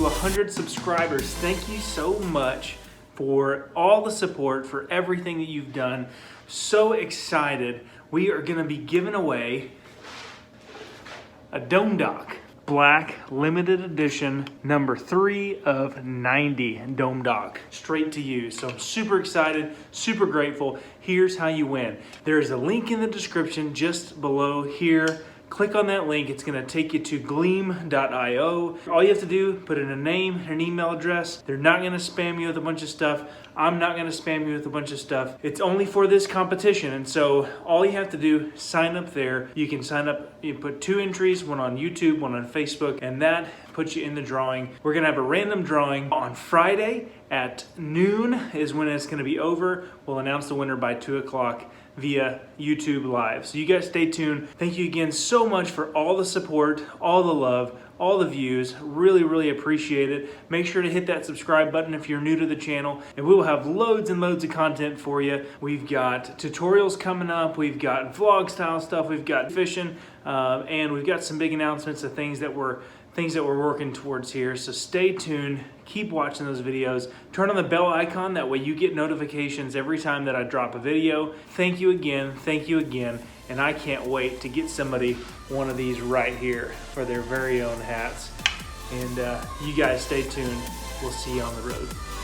100 subscribers. Thank you so much for all the support, for everything that you've done. So excited. We are gonna be giving away a DomeDock Black limited edition number 3 of 90 DomeDock straight to you. So I'm super excited, super grateful. Here's how you win. There's a link in the description just below here. Click on that link. It's going to take you to gleam.io. All you have to do, put in a name, an email address. They're not going to spam you with a bunch of stuff. I'm not going to spam you with a bunch of stuff. It's only for this competition. And so all you have to do, sign up there. You can sign up, you put 2 entries, one on YouTube, one on Facebook, and that puts you in the drawing. We're going to have a random drawing on Friday at noon is when it's going to be over. We'll announce the winner by 2 o'clock via YouTube Live. So you guys stay tuned. Thank you again so much for all the support, all the love, all the views. Really, really appreciate it. Make sure to hit that subscribe button if you're new to the channel, and we will have loads and loads of content for you. We've got tutorials coming up. We've got vlog style stuff. We've got fishing, and we've got some big announcements of things that we're working towards here. So stay tuned, keep watching those videos, turn on the bell icon, that way you get notifications every time that I drop a video. Thank you again, and I can't wait to get somebody one of these right here for their very own hats. And you guys stay tuned, we'll see you on the road.